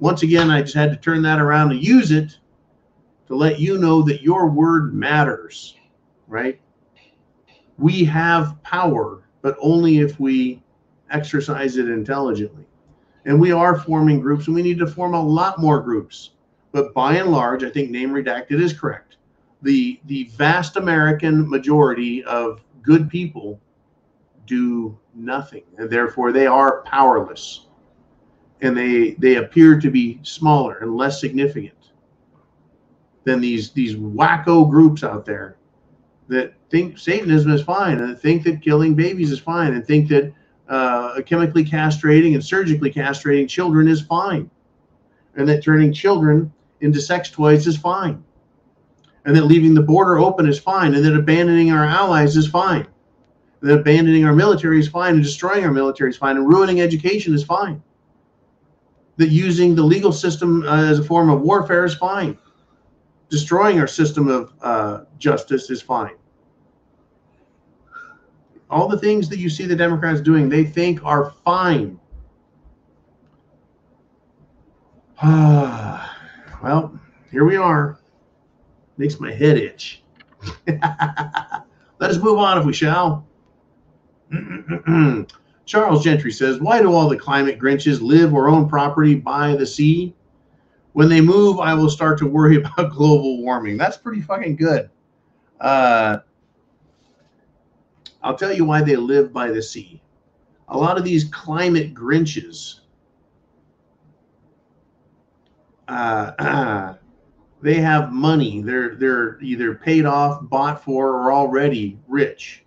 Speaker 3: Once again, I just had to turn that around and use it to let you know that your word matters, right? We have power, but only if we exercise it intelligently. And we are forming groups, and we need to form a lot more groups. But by and large, I think Name Redacted is correct. The vast American majority of good people do nothing, and therefore they are powerless. And they appear to be smaller and less significant than these wacko groups out there that think Satanism is fine, and think that killing babies is fine, and think that chemically castrating and surgically castrating children is fine, and that turning children into sex toys is fine, and that leaving the border open is fine, and that abandoning our allies is fine, and that abandoning our military is fine, and destroying our military is fine, and ruining education is fine, that using the legal system as a form of warfare is fine, destroying our system of justice is fine. All the things that you see the Democrats doing, they think are fine. Well, here we are. Makes my head itch. Let us move on if we shall. Charles Gentry says, why do all the climate Grinches live or own property by the sea? When they move, I will start to worry about global warming. That's pretty fucking good. I'll tell you why they live by the sea. A lot of these climate Grinches, they have money. They're either paid off, bought for, or already rich.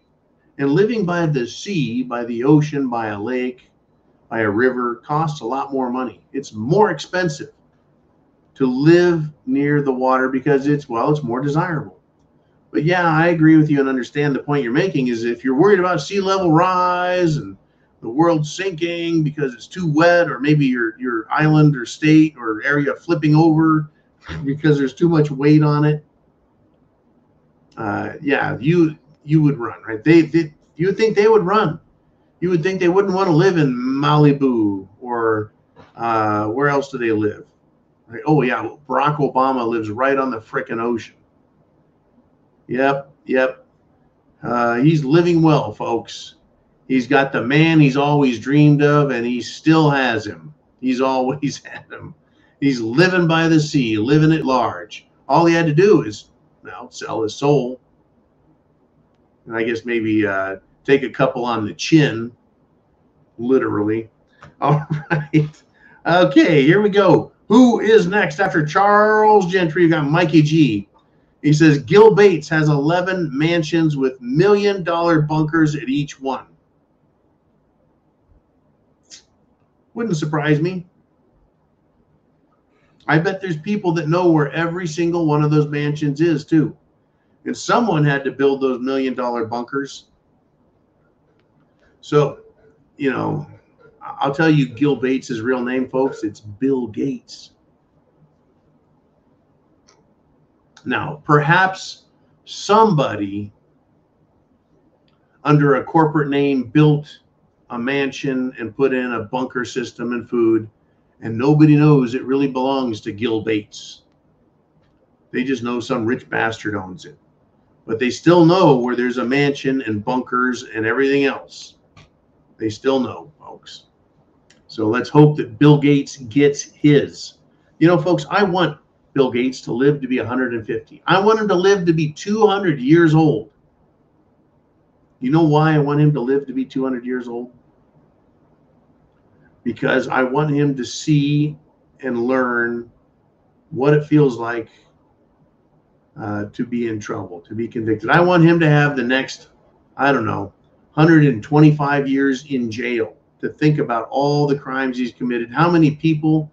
Speaker 3: And living by the sea, by the ocean, by a lake, by a river, costs a lot more money. It's more expensive to live near the water because it's more desirable. But yeah, I agree with you and understand the point you're making is if you're worried about sea level rise and the world sinking because it's too wet, or maybe your island or state or area flipping over because there's too much weight on it, yeah, you would run, right? You would think they would run. You would think they wouldn't want to live in Malibu or where else do they live? Right? Oh yeah, Barack Obama lives right on the frickin' ocean. Yep. He's living well, folks. He's got the man he's always dreamed of, and he still has him. He's always had him. He's living by the sea, living at large. All he had to do is, well, sell his soul. And I guess maybe take a couple on the chin, literally. All right. Okay, here we go. Who is next after Charles Gentry? We've got Mikey G. He says, Gil Bates has 11 mansions with $1 million bunkers at each one. Wouldn't surprise me. I bet there's people that know where every single one of those mansions is, too. And someone had to build those $1 million bunkers. So, you know, I'll tell you Gil Bates' real name, folks. It's Bill Gates. Now, perhaps somebody under a corporate name built a mansion and put in a bunker system and food, and nobody knows it really belongs to Gil Bates. They just know some rich bastard owns it. But they still know where there's a mansion and bunkers and everything else. They still know, folks. So let's hope that Bill Gates gets his. You know, folks, I want Bill Gates to live to be 150. I want him to live to be 200 years old. You know why I want him to live to be 200 years old? Because I want him to see and learn what it feels like to be in trouble, to be convicted. I want him to have the next, I don't know, 125 years in jail to think about all the crimes he's committed, how many people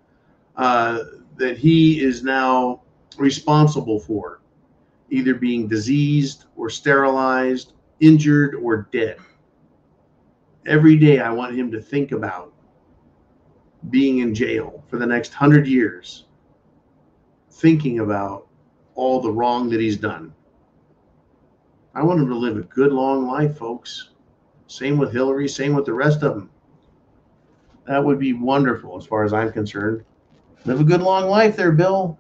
Speaker 3: that he is now responsible for, either being diseased or sterilized, injured or dead. Every day I want him to think about being in jail for the next 100 years, thinking about all the wrong that he's done. I want him to live a good, long life, folks. Same with Hillary, same with the rest of them. That would be wonderful as far as I'm concerned. Live a good, long life there, Bill.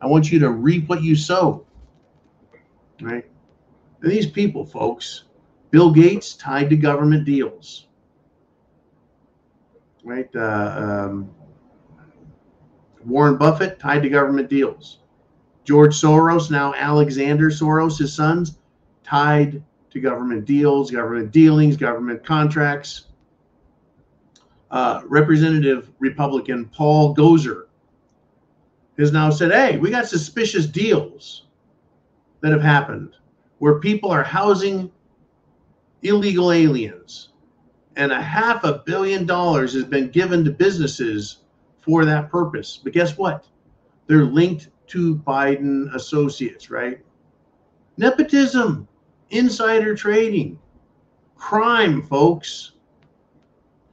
Speaker 3: I want you to reap what you sow. Right? And these people, folks, Bill Gates tied to government deals. Right? Warren Buffett tied to government deals. George Soros, now Alexander Soros, his sons, tied to government deals, government dealings, government contracts. Representative Republican Paul Gosar has now said, hey, we got suspicious deals that have happened where people are housing illegal aliens, and $500 million has been given to businesses for that purpose. But guess what? They're linked to Biden associates, right? Nepotism, insider trading, crime, folks.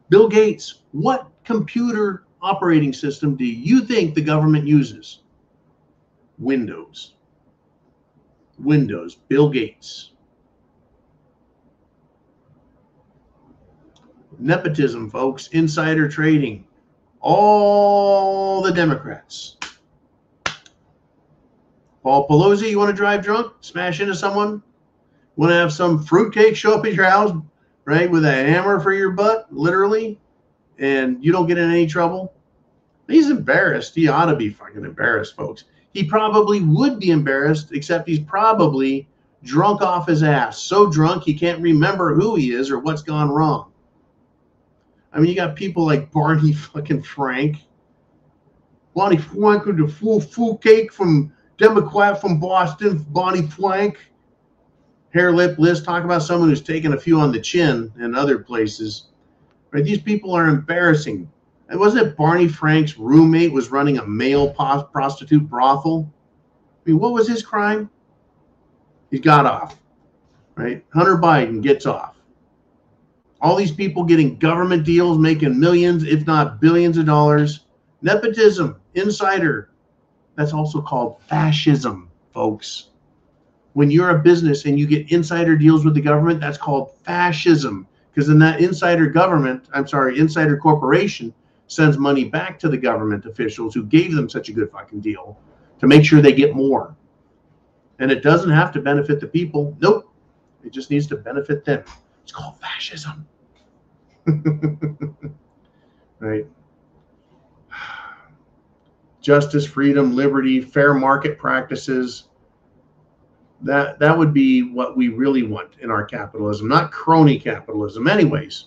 Speaker 3: Bill Gates, what computer operating system do you think the government uses? Windows. Windows, Bill Gates. Nepotism, folks, insider trading, all the Democrats. Paul Pelosi, you want to drive drunk, smash into someone? Want to have some fruitcake show up at your house, right, with a hammer for your butt, literally, and you don't get in any trouble? He's embarrassed. He ought to be fucking embarrassed, folks. He probably would be embarrassed, except he's probably drunk off his ass. So drunk he can't remember who he is or what's gone wrong. I mean, you got people like Barney fucking Frank. Bonnie Frank with the full cake from Democrat from Boston, Bonnie Frank. Hair Lip Liz, talk about someone who's taken a few on the chin in other places. Right? These people are embarrassing. And wasn't it Barney Frank's roommate was running a male prostitute brothel? I mean, what was his crime? He got off. Right? Hunter Biden gets off. All these people getting government deals, making millions, if not billions of dollars. Nepotism, insider. That's also called fascism, folks. When you're a business and you get insider deals with the government, that's called fascism. Because then that insider corporation sends money back to the government officials who gave them such a good fucking deal to make sure they get more. And it doesn't have to benefit the people. Nope. It just needs to benefit them. It's called fascism. Right? Justice, freedom, liberty, fair market practices. That would be what we really want in our capitalism, not crony capitalism. Anyways,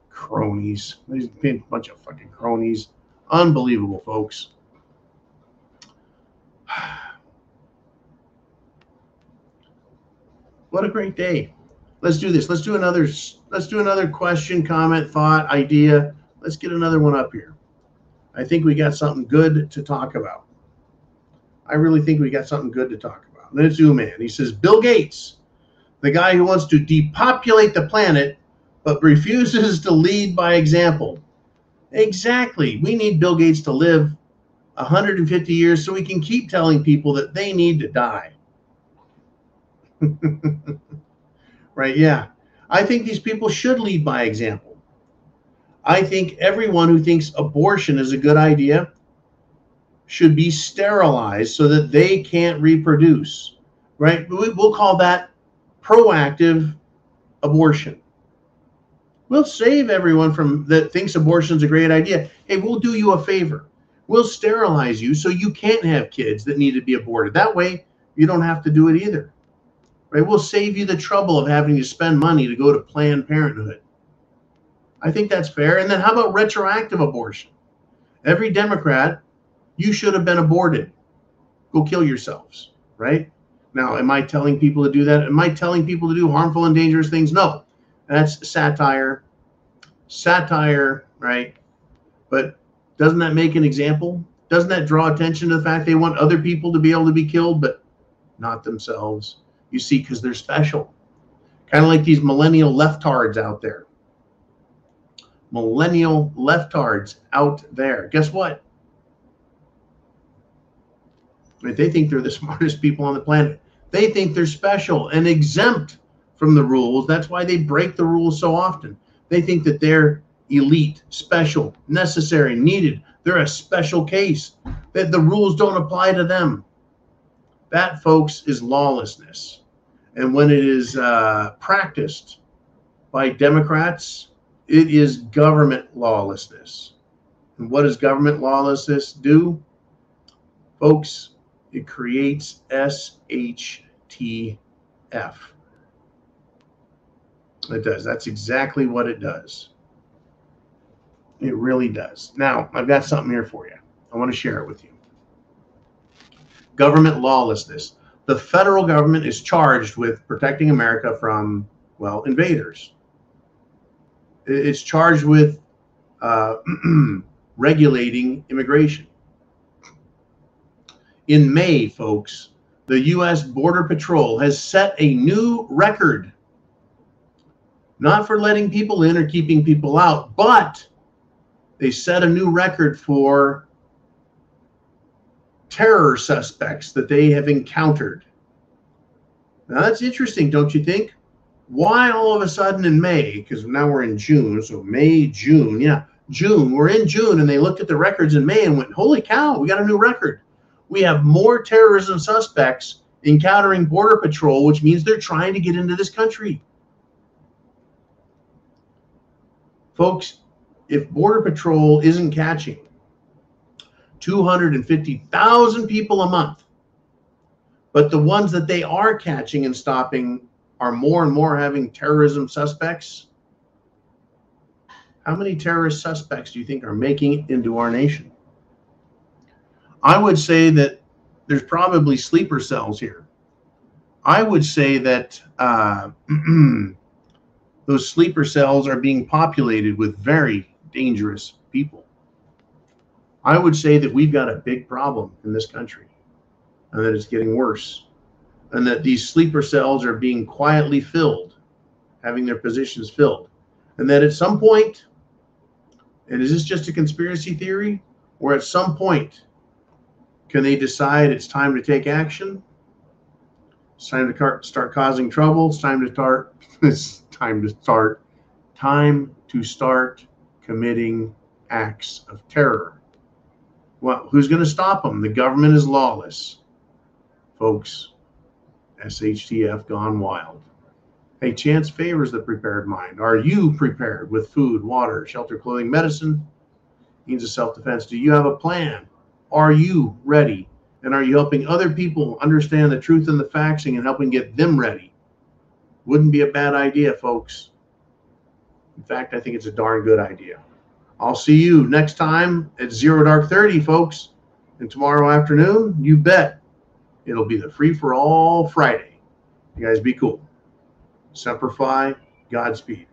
Speaker 3: cronies. There's a bunch of fucking cronies. Unbelievable, folks. What a great day. Let's do this. Let's do another question, comment, thought, idea. Let's get another one up here. I think we got something good to talk about. I really think we got something good to talk about. Let's zoom in. He says, Bill Gates, the guy who wants to depopulate the planet, but refuses to lead by example. Exactly. We need Bill Gates to live 150 years so we can keep telling people that they need to die. Right? Yeah. I think these people should lead by example. I think everyone who thinks abortion is a good idea should be sterilized so that they can't reproduce. Right? We'll call that proactive abortion. We'll save everyone from that thinks abortion is a great idea. Hey, we'll do you a favor. We'll sterilize you so you can't have kids that need to be aborted. That way, you don't have to do it either. Right? We'll save you the trouble of having to spend money to go to Planned Parenthood. I think that's fair. And then how about retroactive abortion? Every Democrat, you should have been aborted. Go kill yourselves, right? Now, am I telling people to do that? Am I telling people to do harmful and dangerous things? No. That's satire. Satire, right? But doesn't that make an example? Doesn't that draw attention to the fact they want other people to be able to be killed, but not themselves? You see, because they're special. Kind of like these millennial leftards out there. Millennial leftards out there. Guess what? They think they're the smartest people on the planet. They think they're special and exempt from the rules. That's why they break the rules so often. They think that they're elite, special, necessary, needed. They're a special case, that the rules don't apply to them. That, folks, is lawlessness. And when it is practiced by Democrats, it is government lawlessness. And what does government lawlessness do? Folks, it creates SHTF. It does. That's exactly what it does. It really does. Now, I've got something here for you. I want to share it with you. Government lawlessness. The federal government is charged with protecting America from, well, invaders. It's charged with regulating immigration. In May, folks, the U.S. Border Patrol has set a new record. Not for letting people in or keeping people out, but they set a new record for terror suspects that they have encountered. Now that's interesting, don't you think? Why all of a sudden in May, because now we're in June, so May, June, yeah, June, we're in June, and they looked at the records in May and went, holy cow, we got a new record. We have more terrorism suspects encountering Border Patrol, which means they're trying to get into this country. Folks, if Border Patrol isn't catching 250,000 people a month, but the ones that they are catching and stopping are more and more having terrorism suspects, how many terrorist suspects do you think are making it into our nation? I would say that there's probably sleeper cells here. I would say that those sleeper cells are being populated with very dangerous people. I would say that we've got a big problem in this country and that it's getting worse, and that these sleeper cells are being quietly filled, having their positions filled, and that at some point, and is this just a conspiracy theory, or at some point, can they decide it's time to take action? It's time to start causing trouble. It's time to start. It's time to start committing acts of terror. Well, who's going to stop them? The government is lawless, folks. SHTF gone wild. Hey, chance favors the prepared mind. Are you prepared with food, water, shelter, clothing, medicine, means of self-defense? Do you have a plan? Are you ready? And are you helping other people understand the truth and the facts and helping get them ready? Wouldn't be a bad idea, folks. In fact, I think it's a darn good idea. I'll see you next time at 0 Dark 30, folks. And tomorrow afternoon, you bet, it'll be the Free-for-All Friday. You guys be cool. Semper Fi, Godspeed.